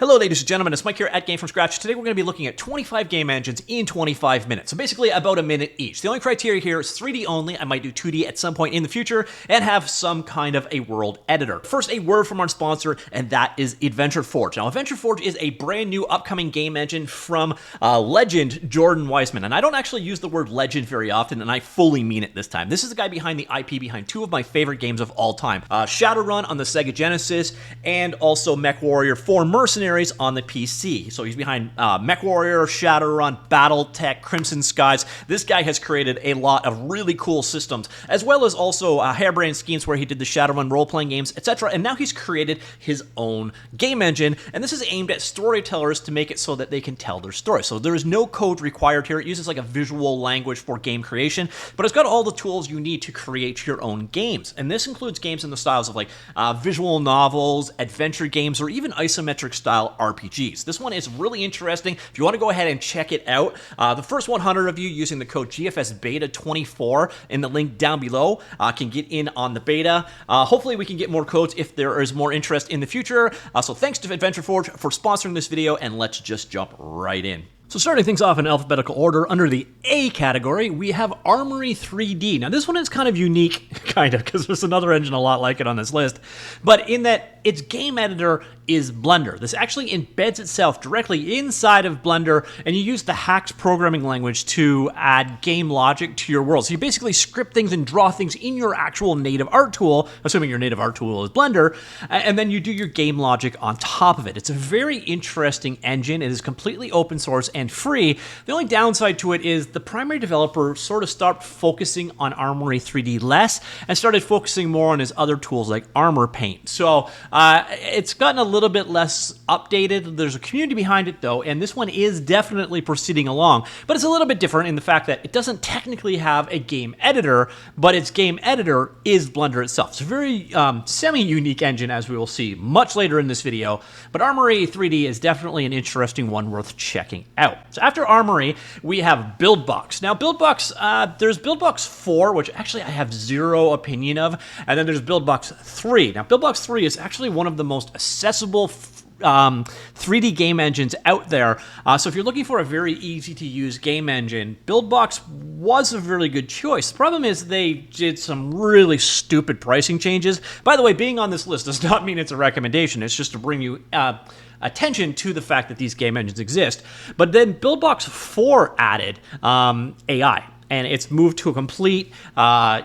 Hello ladies and gentlemen, it's Mike here at Gamefromscratch. Today we're going to be looking at 25 game engines in 25 minutes. So basically about a minute each. The only criteria here is 3D only. I might do 2D at some point in the future and have some kind of a world editor. First, a word from our sponsor, and that is Adventure Forge. Now Adventure Forge is a brand new upcoming game engine from legend Jordan Weisman. And I don't actually use the word legend very often, and I fully mean it this time. This is the guy behind the IP behind two of my favorite games of all time. Shadowrun on the Sega Genesis and also MechWarrior 4 Mercenaries on the PC. So he's behind MechWarrior, Shadowrun, BattleTech, Crimson Skies. This guy has created a lot of really cool systems, as well as also harebrained schemes where he did the Shadowrun role-playing games, etc. And now he's created his own game engine, and this is aimed at storytellers to make it so that they can tell their story. So there is no code required here. It uses like a visual language for game creation, but it's got all the tools you need to create your own games. And this includes games in the styles of like visual novels, adventure games, or even isometric style RPGs. This one is really interesting. If you want to go ahead and check it out, the first 100 of you using the code GFSBeta24 in the link down below can get in on the beta. Hopefully we can get more codes if there is more interest in the future. So thanks to Adventure Forge for sponsoring this video, and let's just jump right in. So starting things off in alphabetical order, under the A category, we have Armory 3D. Now this one is kind of unique, because there's another engine a lot like it on this list, but in that its game editor is Blender. This actually embeds itself directly inside of Blender, and you use the Hax programming language to add game logic to your world. So you basically script things and draw things in your actual native art tool, assuming your native art tool is Blender, and then you do your game logic on top of it. It's a very interesting engine. It is completely open source and free. The only downside to it is the primary developer sort of stopped focusing on Armory 3D less and started focusing more on his other tools like Armor Paint. So it's gotten a little bit less updated. There's a community behind it though, and this one is definitely proceeding along, but it's a little bit different in the fact that it doesn't technically have a game editor, but its game editor is Blender itself. It's a very semi-unique engine, as we will see much later in this video, but Armory 3D is definitely an interesting one worth checking out. So after Armory, we have Buildbox. Now Buildbox, there's Buildbox 4, which actually I have zero opinion of, and then there's Buildbox 3. Now Buildbox 3 is actually one of the most accessible 3D game engines out there. So if you're looking for a very easy to use game engine, Buildbox was a really good choice. The problem is they did some really stupid pricing changes. By the way, being on this list does not mean it's a recommendation. It's just to bring you attention to the fact that these game engines exist. But then Buildbox 4 added AI. And it's moved to a complete,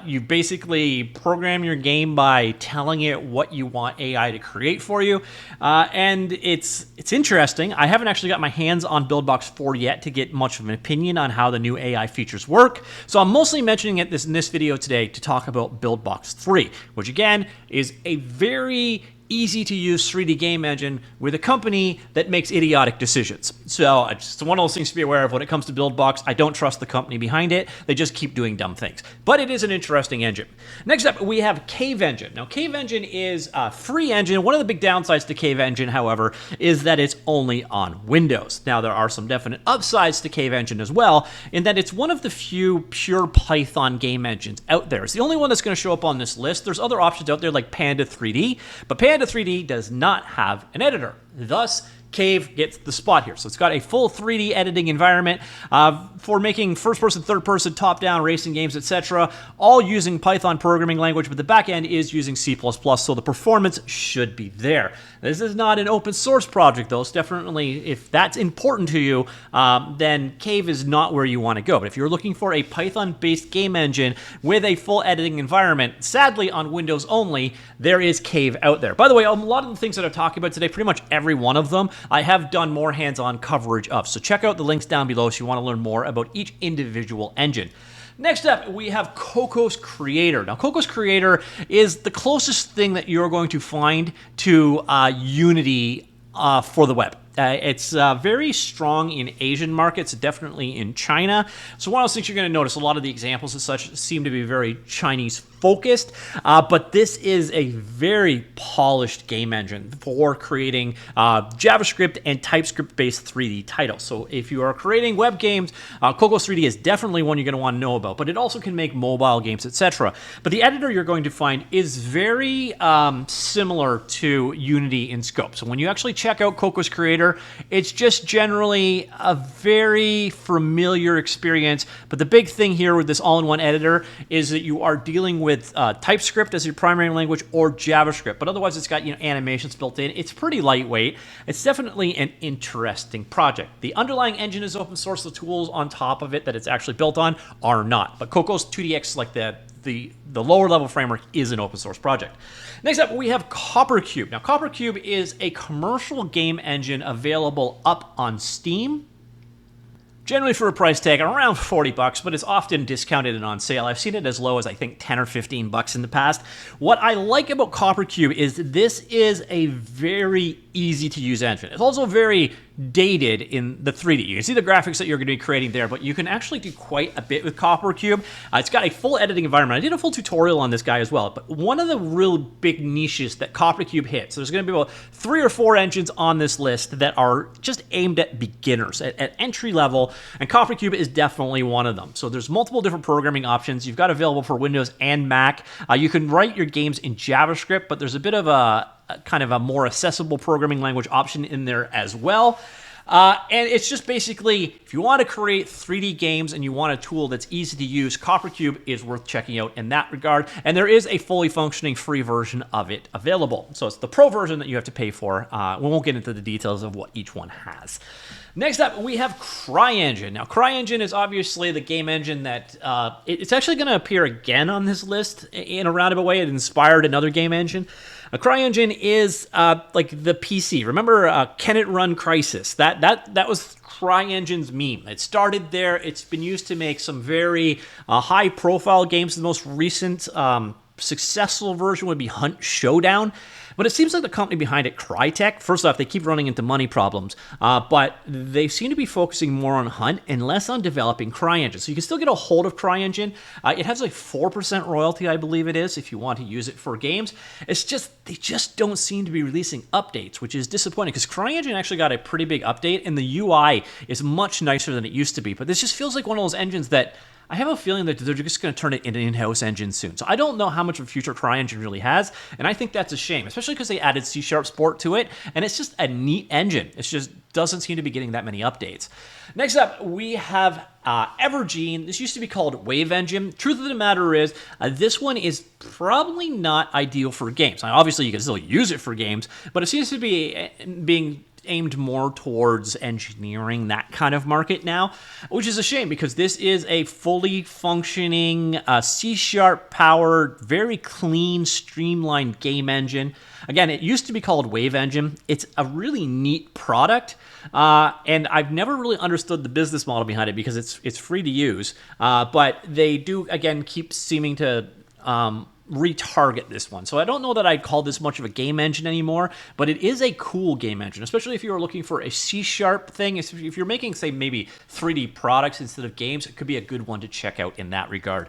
you basically program your game by telling it what you want AI to create for you. And it's interesting. I haven't actually got my hands on Buildbox 4 yet to get much of an opinion on how the new AI features work. So I'm mostly mentioning it in this video today to talk about Buildbox 3, which again is a very easy to use 3D game engine with a company that makes idiotic decisions. So it's one of those things to be aware of when it comes to Buildbox. I don't trust the company behind it. They just keep doing dumb things. But it is an interesting engine. Next up, we have Cave Engine. Now, Cave Engine is a free engine. One of the big downsides to Cave Engine, however, is that it's only on Windows. Now, there are some definite upsides to Cave Engine as well, in that it's one of the few pure Python game engines out there. It's the only one that's going to show up on this list. There's other options out there like Panda 3D, but Panda 3D does not have an editor. Thus, Cave gets the spot here. So it's got a full 3D editing environment for making first-person, third-person, top-down racing games, etc., all using Python programming language, but the back end is using C++, so the performance should be there. This is not an open source project, though. It's definitely, if that's important to you, then Cave is not where you want to go. But if you're looking for a Python-based game engine with a full editing environment, sadly on Windows only, there is Cave out there. By the way, a lot of the things that I'm talking about today, pretty much every one of them, I have done more hands-on coverage of. So check out the links down below if you want to learn more about each individual engine. Next up, we have Cocos Creator. Now, Cocos Creator is the closest thing that you're going to find to Unity for the web. It's very strong in Asian markets, definitely in China. So one of those things you're going to notice, a lot of the examples and such seem to be very Chinese focused, but this is a very polished game engine for creating JavaScript and TypeScript-based 3D titles. So if you are creating web games, Cocos 3D is definitely one you're going to want to know about, but it also can make mobile games, etc. But the editor you're going to find is very similar to Unity in scope. So when you actually check out Cocos Creator, it's just generally a very familiar experience. But the big thing here with this all-in-one editor is that you are dealing with TypeScript as your primary language or JavaScript. But otherwise, it's got animations built in. It's pretty lightweight. It's definitely an interesting project. The underlying engine is open source. The tools on top of it that it's actually built on are not. But Cocos 2DX, like the lower level framework, is an open source project. Next up, we have CopperCube. Now, CopperCube is a commercial game engine available up on Steam, generally for a price tag around $40, but it's often discounted and on sale. I've seen it as low as, I think, 10 or 15 bucks in the past. What I like about CopperCube is this is a very easy to use engine. It's also very dated in the 3D. You can see the graphics that you're going to be creating there, but you can actually do quite a bit with CopperCube. It's got a full editing environment. I did a full tutorial on this guy as well, but one of the real big niches that CopperCube hits, there's going to be about 3 or 4 engines on this list that are just aimed at beginners, at entry level, and CopperCube is definitely one of them. So there's multiple different programming options you've got available for Windows and Mac. You can write your games in JavaScript, but there's a bit of a kind of a more accessible programming language option in there as well. And it's just basically, if you want to create 3D games and you want a tool that's easy to use, CopperCube is worth checking out in that regard. And there is a fully functioning free version of it available. So it's the pro version that you have to pay for. We won't get into the details of what each one has. Next up, we have CryEngine. Now, CryEngine is obviously the game engine that it's actually going to appear again on this list in a roundabout way. It inspired another game engine. CryEngine is like the PC. Remember Can It Run Crisis? That was CryEngine's meme. It started there. It's been used to make some very high-profile games. The most recent successful version would be Hunt Showdown. But it seems like the company behind it, Crytek, first off, they keep running into money problems, but they seem to be focusing more on Hunt and less on developing CryEngine. So you can still get a hold of CryEngine. It has like 4% royalty, I believe it is, if you want to use it for games. It's just, they just don't seem to be releasing updates, which is disappointing because CryEngine actually got a pretty big update and the UI is much nicer than it used to be. But this just feels like one of those engines that I have a feeling that they're just going to turn it into an in-house engine soon. So I don't know how much of a future CryEngine really has, and I think that's a shame, especially because they added C# Sport to it, and it's just a neat engine. It just doesn't seem to be getting that many updates. Next up, we have Evergene. This used to be called Wave Engine. Truth of the matter is, this one is probably not ideal for games. Now, obviously, you can still use it for games, but it seems to be being aimed more towards engineering, that kind of market now, which is a shame because this is a fully functioning C# powered, very clean, streamlined game engine. Again, it used to be called Wave Engine. It's a really neat product, and I've never really understood the business model behind it because it's free to use, but they do, again, keep seeming to retarget this one. So I don't know that I'd call this much of a game engine anymore, but it is a cool game engine, especially if you're looking for a C# thing. If you're making, say, maybe 3D products instead of games, it could be a good one to check out in that regard.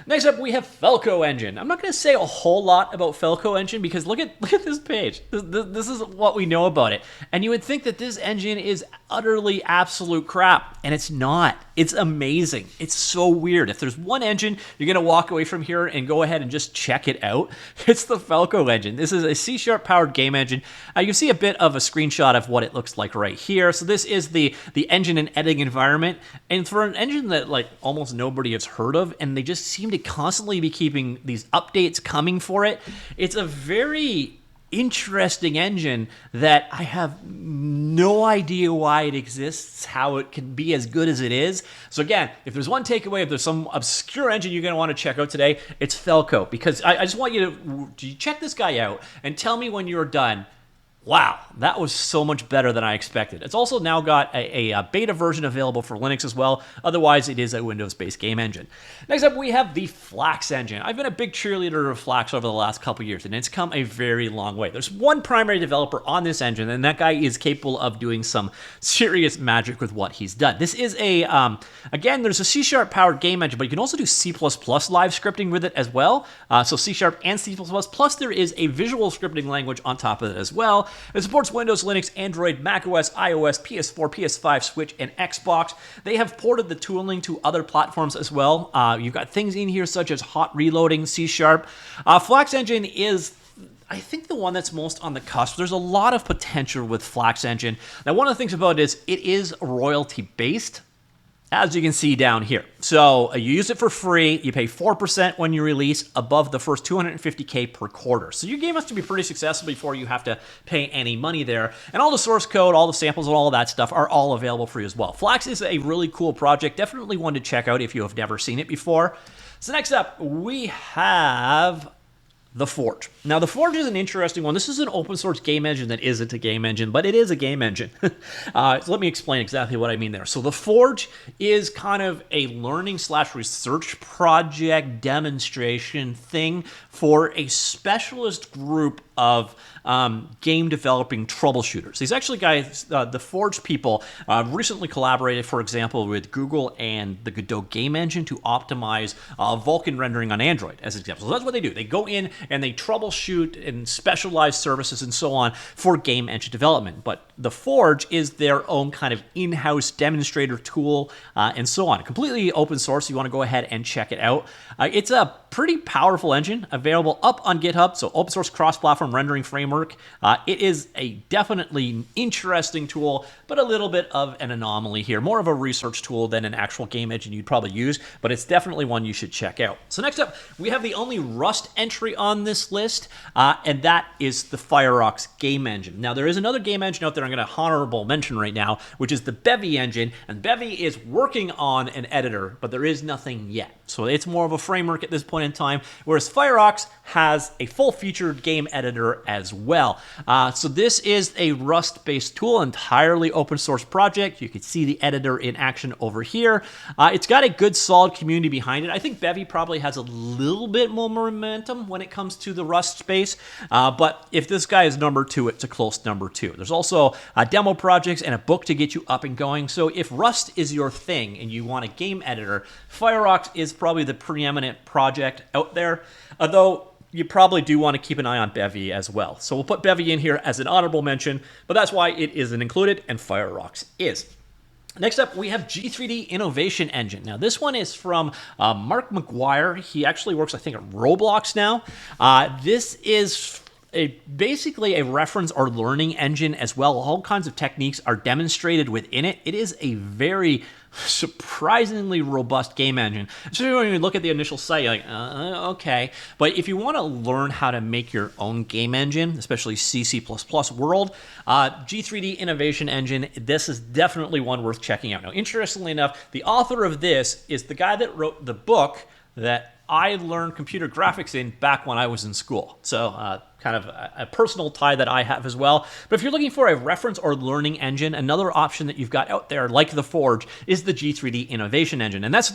Next up, we have Felco Engine. I'm not going to say a whole lot about Felco Engine because look at this page. This is what we know about it. And you would think that this engine is utterly absolute crap, and it's not. It's amazing. It's so weird. If there's one engine you're going to walk away from here and go ahead and just check it out, it's the Felco Engine. This is a C# powered game engine. You can see a bit of a screenshot of what it looks like right here. So this is the engine and editing environment. And for an engine that like almost nobody has heard of, and they just seem to constantly be keeping these updates coming for it, it's a very interesting engine that I have no idea why it exists, how it can be as good as it is. So again, if there's one takeaway, if there's some obscure engine you're going to want to check out today, it's Felco, because I just want you to check this guy out and tell me when you're done Wow, that was so much better than I expected. It's also now got a beta version available for Linux as well. Otherwise, it is a Windows-based game engine. Next up, we have the Flax engine. I've been a big cheerleader of Flax over the last couple years, and it's come a very long way. There's one primary developer on this engine, and that guy is capable of doing some serious magic with what he's done. This is again, there's a C-sharp powered game engine, but you can also do C++ live scripting with it as well. So C-sharp and C++, plus there is a visual scripting language on top of it as well. It supports Windows, Linux, Android, macOS, iOS, PS4, PS5, Switch, and Xbox. They have ported the tooling to other platforms as well. You've got things in here such as hot reloading, C#. Flax Engine is, I think, the one that's most on the cusp. There's a lot of potential with Flax Engine. Now, one of the things about it is royalty-based, as you can see down here. So you use it for free. You pay 4% when you release above the first 250K per quarter. So your game has to be pretty successful before you have to pay any money there. And all the source code, all the samples, and all of that stuff are all available for you as well. Flax is a really cool project. Definitely one to check out if you have never seen it before. So next up, we have the Forge. Now, the Forge is an interesting one. This is an open source game engine that isn't a game engine, but it is a game engine. So let me explain exactly what I mean there. So the Forge is kind of a learning / research project demonstration thing for a specialist group of game developing troubleshooters. These actually guys, the Forge people, recently collaborated, for example, with Google and the Godot game engine to optimize Vulkan rendering on Android, as an example. So that's what they do. They go in and they troubleshoot and specialized services and so on for game engine development. But the Forge is their own kind of in-house demonstrator tool and so on. Completely open source. You want to go ahead and check it out. It's a pretty powerful engine available up on GitHub, so open source cross-platform rendering framework. It is a definitely interesting tool, but a little bit of an anomaly here. More of a research tool than an actual game engine you'd probably use, but it's definitely one you should check out. So next up, we have the only Rust entry on this list, and that is the Firox game engine. Now, there is another game engine out there I'm going to honorable mention right now, which is the Bevy engine, and Bevy is working on an editor, but there is nothing yet. So it's more of a framework at this point in time, whereas Firox has a full-featured game editor as well. So this is a Rust-based tool, entirely open-source project. You can see the editor in action over here. It's got a good, solid community behind it. I think Bevy probably has a little bit more momentum when it comes to the Rust space, but if this guy is number 2, it's a close number 2. There's also demo projects and a book to get you up and going. So if Rust is your thing and you want a game editor, Firox is probably the preeminent project out there, although you probably do want to keep an eye on Bevy as well. So we'll put Bevy in here as an honorable mention, but that's why it isn't included, and Firox is. Next up, we have G3D Innovation Engine. Now, this one is from Mark McGuire. He actually works, I think, at Roblox now. This is basically a reference or learning engine as well. All kinds of techniques are demonstrated within it. It is a very surprisingly robust game engine. So when you look at the initial site, you're like, okay. But if you want to learn how to make your own game engine, especially C++ world, G3D Innovation Engine, this is definitely one worth checking out. Now, interestingly enough, the author of this is the guy that wrote the book that I learned computer graphics in back when I was in school. So kind of a personal tie that I have as well. But if you're looking for a reference or learning engine, another option that you've got out there, like the Forge, is the G3D Innovation Engine. And that's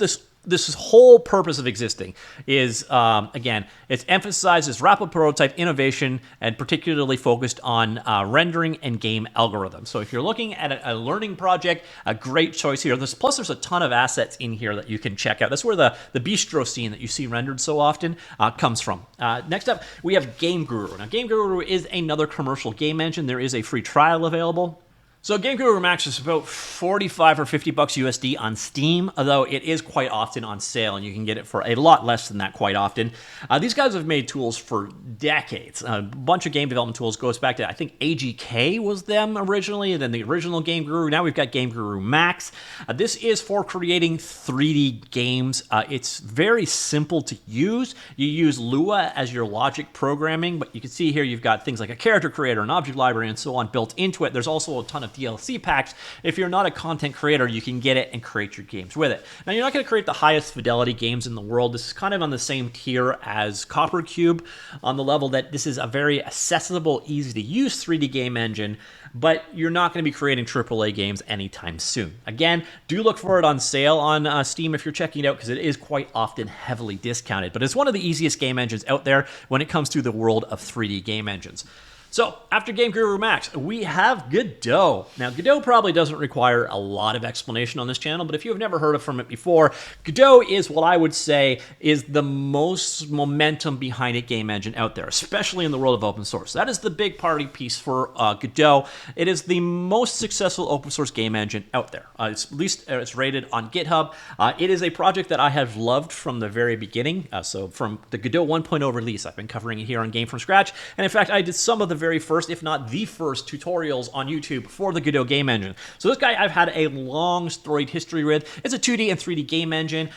this whole purpose of existing is, again, it emphasizes rapid prototype innovation and particularly focused on rendering and game algorithms. So if you're looking at a learning project, a great choice here. Plus, there's a ton of assets in here that you can check out. That's where the bistro scene that you see rendered so often comes from. Next up, we have Game Guru. Now, Game Guru is another commercial game engine. There is a free trial available. So Game Guru Max is about 45 or 50 bucks USD on Steam, although it is quite often on sale, and you can get it for a lot less than that quite often. These guys have made tools for decades. A bunch of game development tools goes back to, I think, AGK was them originally, and then the original Game Guru. Now we've got Game Guru Max. This is for creating 3D games. It's very simple to use. You use Lua as your logic programming, but you can see here you've got things like a character creator, an object library, and so on built into it. There's also a ton of DLC packs. If you're not a content creator, you can get it and create your games with it. Now, you're not going to create the highest fidelity games in the world. This is kind of on the same tier as Copper Cube, on the level that this is a very accessible, easy to use 3D game engine, but you're not going to be creating AAA games anytime soon. Again, do look for it on sale on Steam if you're checking it out, because it is quite often heavily discounted. But it's one of the easiest game engines out there when it comes to the world of 3D game engines. So, after Game Guru Max, we have Godot. Now, Godot probably doesn't require a lot of explanation on this channel, but if you have never heard from it before, Godot is what I would say is the most momentum behind a game engine out there, especially in the world of open source. That is the big party piece for Godot. It is the most successful open source game engine out there. At least it's rated on GitHub. It is a project that I have loved from the very beginning. So, from the Godot 1.0 release, I've been covering it here on Game from Scratch, and in fact, I did some of the very first, if not the first, tutorials on YouTube for the Godot game engine. So this guy I've had a long storied history with. It's a 2D and 3D game engine.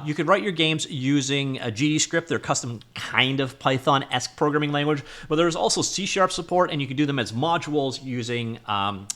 You can write your games using a GD script, their custom kind of Python-esque programming language, but there's also C# support, and you can do them as modules using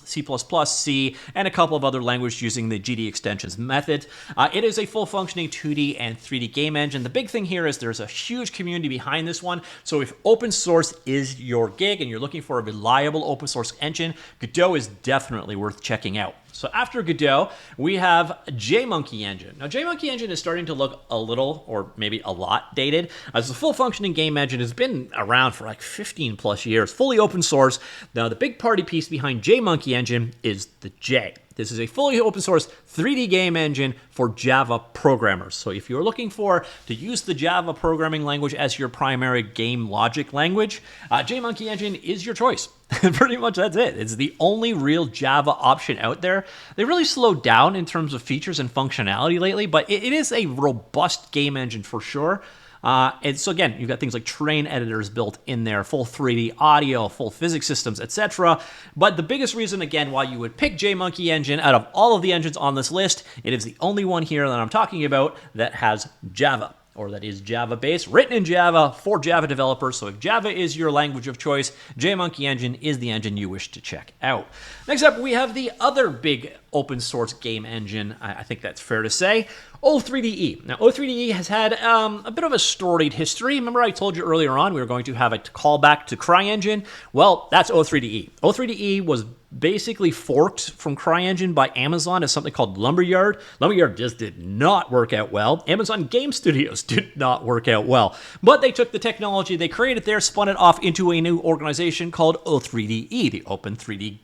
C++, C, and a couple of other languages using the GD extensions method. It is a full-functioning 2D and 3D game engine. The big thing here is there's a huge community behind this one, so if open source is your gig and you're looking for a reliable open source engine, Godot is definitely worth checking out. So after Godot, we have JMonkey Engine. Now, JMonkey Engine is starting to look a little, or maybe a lot, dated. As a full-functioning game engine has been around for like 15 plus years, fully open source. Now, the big party piece behind JMonkey Engine is the J. This is a fully open source 3D game engine for Java programmers. So if you're looking to use the Java programming language as your primary game logic language, JMonkey Engine is your choice. Pretty much that's it. It's the only real Java option out there. They really slowed down in terms of features and functionality lately, but it is a robust game engine for sure. And so again, you've got things like terrain editors built in there, full 3D audio, full physics systems, etc. But the biggest reason, again, why you would pick JMonkey Engine out of all of the engines on this list, it is the only one here that I'm talking about that has Java, or that is Java-based, written in Java for Java developers. So if Java is your language of choice, JMonkey Engine is the engine you wish to check out. Next up, we have the other big open source game engine, I think that's fair to say, O3DE. Now, O3DE has had a bit of a storied history. Remember I told you earlier on we were going to have a callback to CryEngine? Well, that's O3DE. O3DE was basically forked from CryEngine by Amazon as something called Lumberyard. Lumberyard just did not work out well. Amazon Game Studios did not work out well. But they took the technology they created there, spun it off into a new organization called O3DE, the Open 3D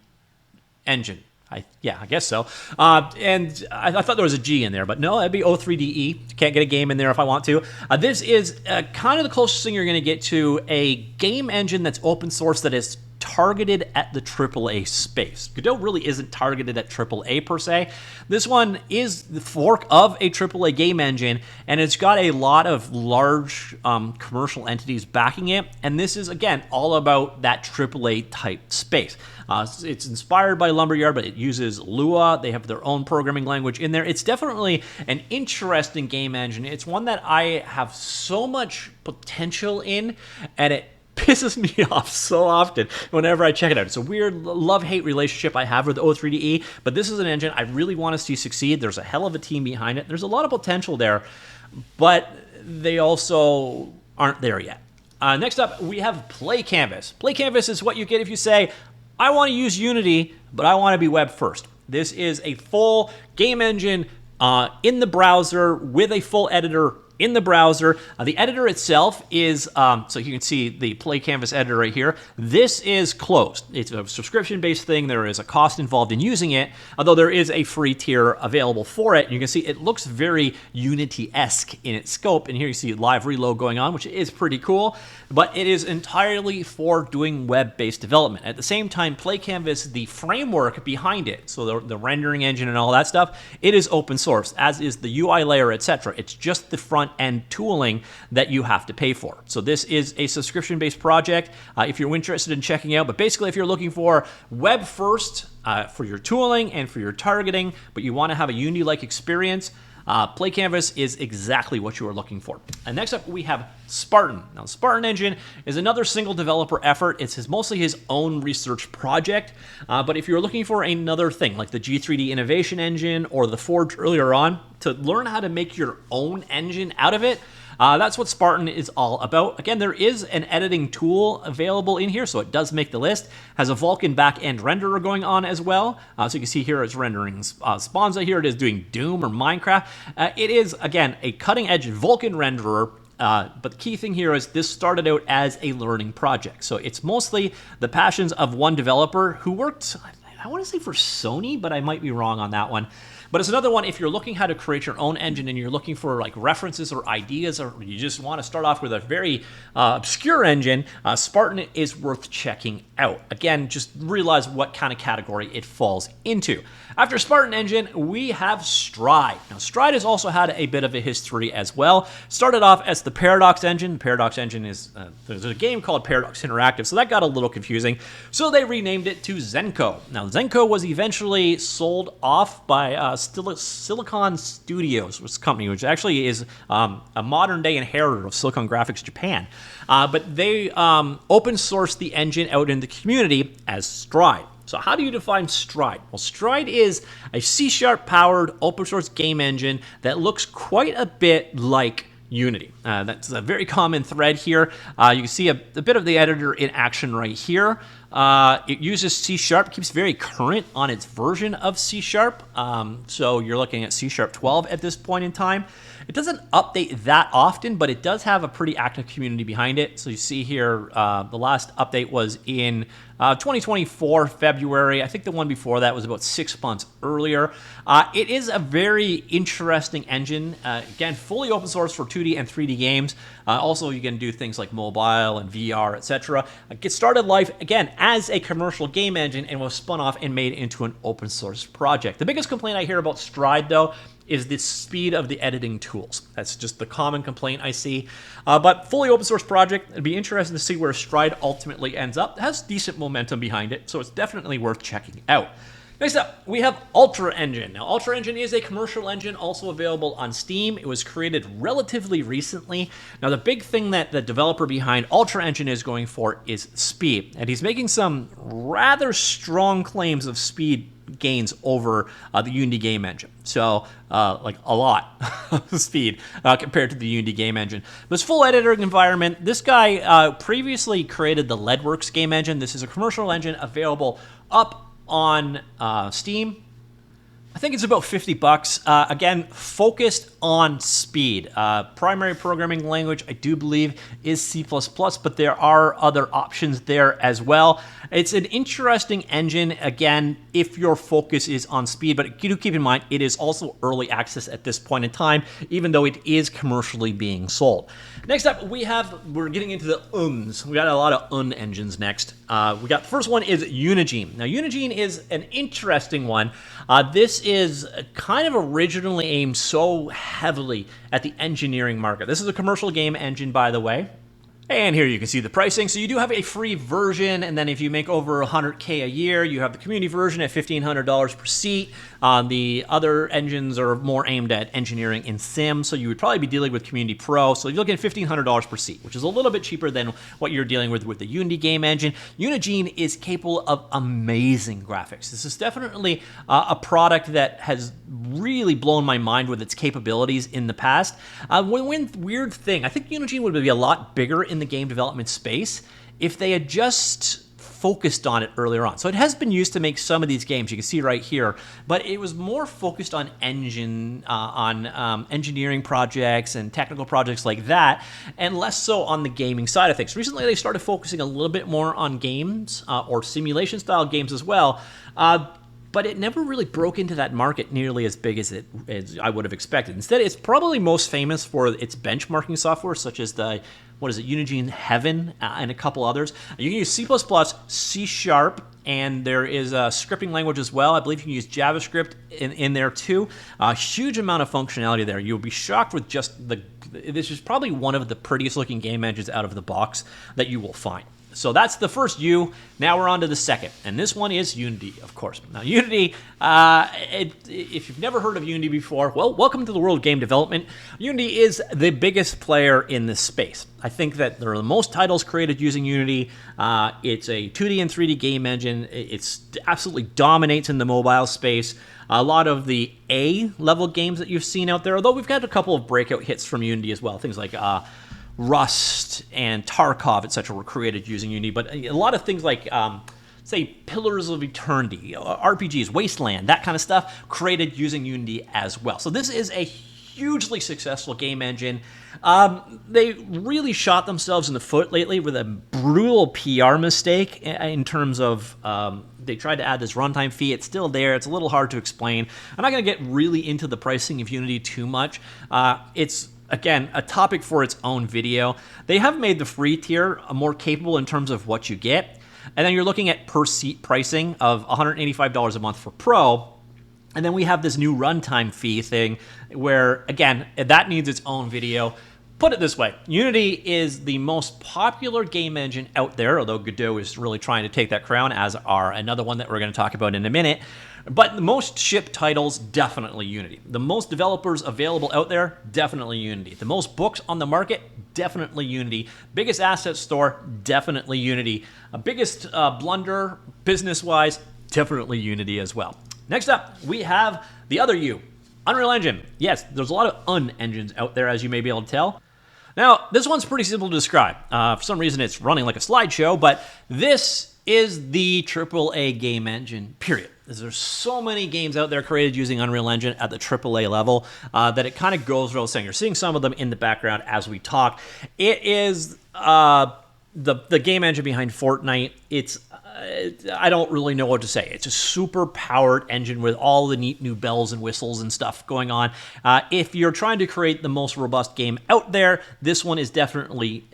Engine. I guess so. And I thought there was a G in there, but no, that'd be O3DE. Can't get a game in there if I want to. This is kind of the closest thing you're going to get to a game engine that's open source that is targeted at the AAA space. Godot really isn't targeted at AAA per se. This one is the fork of a AAA game engine, and it's got a lot of large commercial entities backing it, and this is, again, all about that AAA type space. It's inspired by Lumberyard, but it uses Lua. They have their own programming language in there. It's definitely an interesting game engine. It's one that I have so much potential in, and it pisses me off so often whenever I check it out. It's a weird love-hate relationship I have with O3DE, but this is an engine I really want to see succeed. There's a hell of a team behind it. There's a lot of potential there, but they also aren't there yet. Next up, we have Play Canvas. Play Canvas is what you get if you say, I want to use Unity, but I want to be web first. This is a full game engine in the browser with a full editor in the browser. The editor itself is, so you can see the Play Canvas editor right here. This is closed. It's a subscription-based thing. There is a cost involved in using it, although there is a free tier available for it. You can see it looks very Unity-esque in its scope, and here you see live reload going on, which is pretty cool, but it is entirely for doing web-based development. At the same time, Play Canvas, the framework behind it, so the rendering engine and all that stuff, it is open source, as is the UI layer, etc. It's just the front end tooling that you have to pay for. So this is a subscription-based project if you're interested in checking out. But basically, if you're looking for web first for your tooling and for your targeting, but you want to have a Unity-like experience, Play canvas is exactly what you are looking for. And next up, we have Spartan. Now, the Spartan engine is another single developer effort. It's mostly his own research project. But if you're looking for another thing, like the G3D Innovation Engine or the Forge earlier on, to learn how to make your own engine out of it, that's what Spartan is all about. Again, there is an editing tool available in here, so it does make the list. Has a Vulkan back-end renderer going on as well. So you can see here it's rendering Sponza. Here it is doing Doom or Minecraft. It is, again, a cutting-edge Vulkan renderer. But the key thing here is this started out as a learning project. So it's mostly the passions of one developer who worked, I want to say for Sony, but I might be wrong on that one. But it's another one, if you're looking how to create your own engine and you're looking for like references or ideas, or you just want to start off with a very obscure engine, Spartan is worth checking out. Again, just realize what kind of category it falls into. After Spartan engine, we have Stride. Now, Stride has also had a bit of a history as well. Started off as the Paradox engine. The Paradox engine is, there's a game called Paradox Interactive, so that got a little confusing. So they renamed it to Zenko. Now, Zenko was eventually sold off by Silicon Studios, which is a company which actually is a modern-day inheritor of Silicon Graphics Japan. But they open sourced the engine out in the community as Stride. So how do you define Stride? Well, Stride is a C# powered open source game engine that looks quite a bit like Unity. That's a very common thread here. You can see a bit of the editor in action right here. It uses C#, keeps very current on its version of C#. So you're looking at C# 12 at this point in time. It doesn't update that often, but it does have a pretty active community behind it. So you see here, the last update was in 2024, February. I think the one before that was about 6 months earlier. It is a very interesting engine. Again, fully open source for 2D and 3D games. Also, you can do things like mobile and VR, etc. It started life, again, as a commercial game engine and was spun off and made into an open source project. The biggest complaint I hear about Stride, though, is the speed of the editing tools. That's just the common complaint I see. But fully open source project, it'd be interesting to see where Stride ultimately ends up. It has decent momentum behind it, so it's definitely worth checking out. Next up, we have Ultra Engine. Now, Ultra Engine is a commercial engine also available on Steam. It was created relatively recently. Now, the big thing that the developer behind Ultra Engine is going for is speed. And he's making some rather strong claims of speed gains over the Unity game engine. So, like a lot of speed compared to the Unity game engine. This full editing environment, this guy previously created the Leadworks game engine. This is a commercial engine available up on Steam. I think it's about $50. Again, focused on speed. Primary programming language, I do believe, is C++, but there are other options there as well. It's an interesting engine, again, if your focus is on speed, but do keep in mind, it is also early access at this point in time, even though it is commercially being sold. Next up, we're getting into the UNs. We got a lot of engines next. The first one is Unigene. Now, Unigene is an interesting one. This is kind of originally aimed so heavily at the engineering market. This is a commercial game engine, by the way. And here you can see the pricing. So you do have a free version, and then if you make over $100K a year, you have the community version at $1,500 per seat. The other engines are more aimed at engineering in sim, so you would probably be dealing with Community Pro. So you're looking at $1,500 per seat, which is a little bit cheaper than what you're dealing with the Unity game engine. Unigene is capable of amazing graphics. This is definitely a product that has really blown my mind with its capabilities in the past. Weird thing, I think Unigene would be a lot bigger in the game development space if they had just focused on it earlier on. So it has been used to make some of these games, you can see right here, but it was more focused on engineering projects and technical projects like that, and less so on the gaming side of things. Recently, they started focusing a little bit more on games or simulation-style games as well. But it never really broke into that market nearly as big as I would have expected. Instead, it's probably most famous for its benchmarking software, such as the, Unigene Heaven and a couple others. You can use C++, C#, and there is a scripting language as well. I believe you can use JavaScript in there too. A huge amount of functionality there. You'll be shocked with just this is probably one of the prettiest looking game engines out of the box that you will find. So that's the first U. Now we're on to the second, and this one is Unity, of course. Now Unity, if you've never heard of Unity before, well, welcome to the world of game development. Unity is the biggest player in this space. I think that there are the most titles created using Unity. It's a 2D and 3D game engine. It absolutely dominates in the mobile space. A lot of the A-level games that you've seen out there, although we've got a couple of breakout hits from Unity as well, things like Rust and Tarkov, etc., were created using Unity, but a lot of things like, say, Pillars of Eternity, RPGs, Wasteland, that kind of stuff, created using Unity as well. So this is a hugely successful game engine. They really shot themselves in the foot lately with a brutal PR mistake in terms of they tried to add this runtime fee. It's still there. It's a little hard to explain. I'm not going to get really into the pricing of Unity too much. It's again, a topic for its own video. They have made the free tier more capable in terms of what you get. And then you're looking at per seat pricing of $185 a month for Pro. And then we have this new runtime fee thing where, again, that needs its own video. Put it this way, Unity is the most popular game engine out there, although Godot is really trying to take that crown, as are another one that we're going to talk about in a minute. But the most shipped titles, definitely Unity. The most developers available out there, definitely Unity. The most books on the market, definitely Unity. Biggest asset store, definitely Unity. Biggest blunder, business-wise, definitely Unity as well. Next up, we have the other U, Unreal Engine. Yes, there's a lot of engines out there, as you may be able to tell. Now, this one's pretty simple to describe. For some reason, it's running like a slideshow, but this is the AAA game engine, period. There's so many games out there created using Unreal Engine at the AAA level that it kind of goes without saying. You're seeing some of them in the background as we talk. It is the game engine behind Fortnite. It's I don't really know what to say. It's a super powered engine with all the neat new bells and whistles and stuff going on. If you're trying to create the most robust game out there, this one is definitely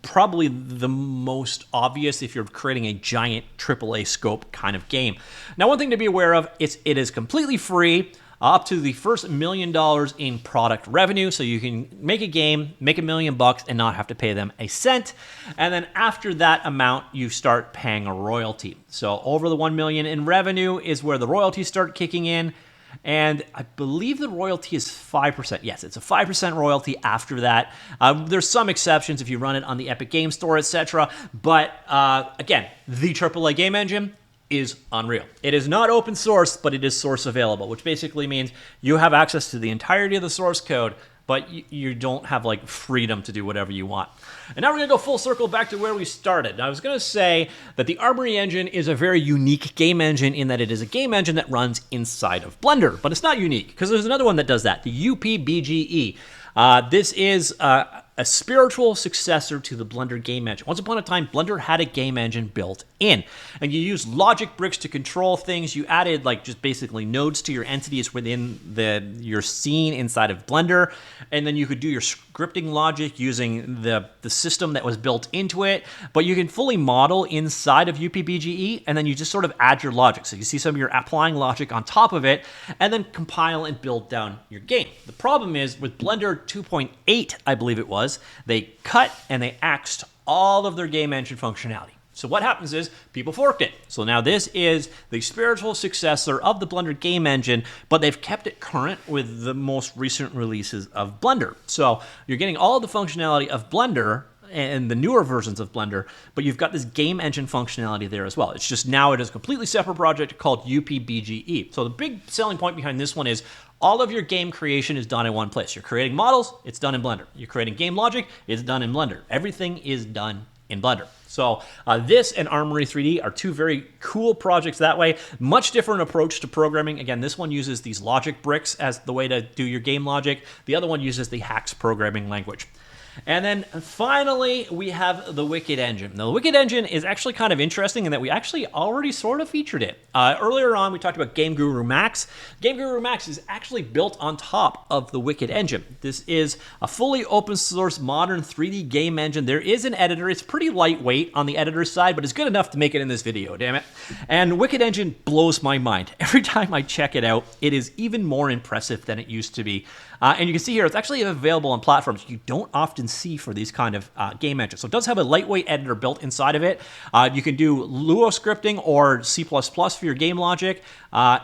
probably the most obvious if you're creating a giant AAA scope kind of game. Now, one thing to be aware of, it is completely free. Up to the first $1 million in product revenue, so you can make a game, make $1 million bucks, and not have to pay them a cent. And then after that amount, you start paying a royalty. So over the $1 million in revenue is where the royalties start kicking in, and I believe the royalty is 5%. Yes, it's a 5% royalty after that. There's some exceptions if you run it on the Epic Game Store, etc. But again, the AAA game engine is Unreal. It is not open source, but it is source available, which basically means you have access to the entirety of the source code, but you don't have like freedom to do whatever you want. And now we're going to go full circle back to where we started. Now, I was going to say that the Armory engine is a very unique game engine in that it is a game engine that runs inside of Blender, but it's not unique because there's another one that does that, the UPBGE. This is a spiritual successor to the Blender game engine. Once upon a time, Blender had a game engine built in, and you used logic bricks to control things. You added like just basically nodes to your entities within your scene inside of Blender, and then you could do your scripting logic using the system that was built into it. But you can fully model inside of UPBGE, and then you just sort of add your logic. So you see some of your applying logic on top of it, and then compile and build down your game. The problem is with Blender 2.8, I believe it was, they cut and they axed all of their game engine functionality. So what happens is people forked it. So now this is the spiritual successor of the Blender game engine, but they've kept it current with the most recent releases of Blender. So you're getting all the functionality of Blender and the newer versions of Blender, but you've got this game engine functionality there as well. It's just now it is a completely separate project called UPBGE. So the big selling point behind this one is all of your game creation is done in one place. You're creating models, it's done in Blender. You're creating game logic, it's done in Blender. Everything is done in Blender. So this and Armory 3D are two very cool projects that way. Much different approach to programming. Again, this one uses these logic bricks as the way to do your game logic. The other one uses the HAX programming language. And then finally, we have the Wicked engine. Now, the Wicked engine is actually kind of interesting in that we actually already sort of featured it. Earlier on, we talked about Game Guru Max. Game Guru Max is actually built on top of the Wicked engine. This is a fully open source modern 3D game engine. There is an editor. It's pretty lightweight on the editor's side, but it's good enough to make it in this video, damn it. And Wicked engine blows my mind. Every time I check it out, it is even more impressive than it used to be. And you can see here, it's actually available on platforms you don't often often see for these kind of game engines. So it does have a lightweight editor built inside of it. You can do Lua scripting or C++ for your game logic.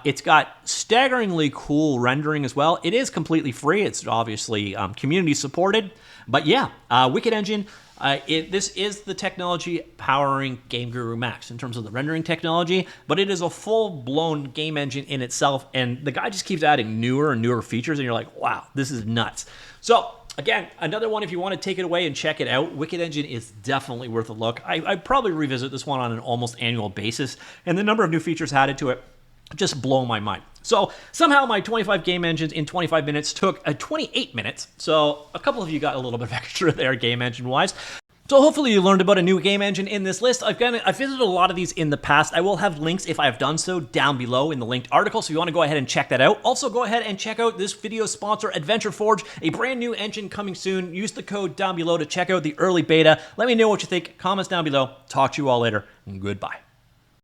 It's got staggeringly cool rendering as well. It is completely free. It's obviously community supported. But yeah, Wicked Engine, this is the technology powering Game Guru Max in terms of the rendering technology, but it is a full-blown game engine in itself, and the guy just keeps adding newer and newer features, and you're like, wow, this is nuts. So again, another one, if you want to take it away and check it out, Wicked Engine is definitely worth a look. I'd probably revisit this one on an almost annual basis, and the number of new features added to it just blow my mind. So somehow my 25 game engines in 25 minutes took 28 minutes. So a couple of you got a little bit of extra there game engine wise. So hopefully you learned about a new game engine in this list. I've visited a lot of these in the past. I will have links if I have done so down below in the linked article. So if you want to go ahead and check that out. Also go ahead and check out this video's sponsor, Adventure Forge, a brand new engine coming soon. Use the code down below to check out the early beta. Let me know what you think. Comments down below. Talk to you all later. Goodbye.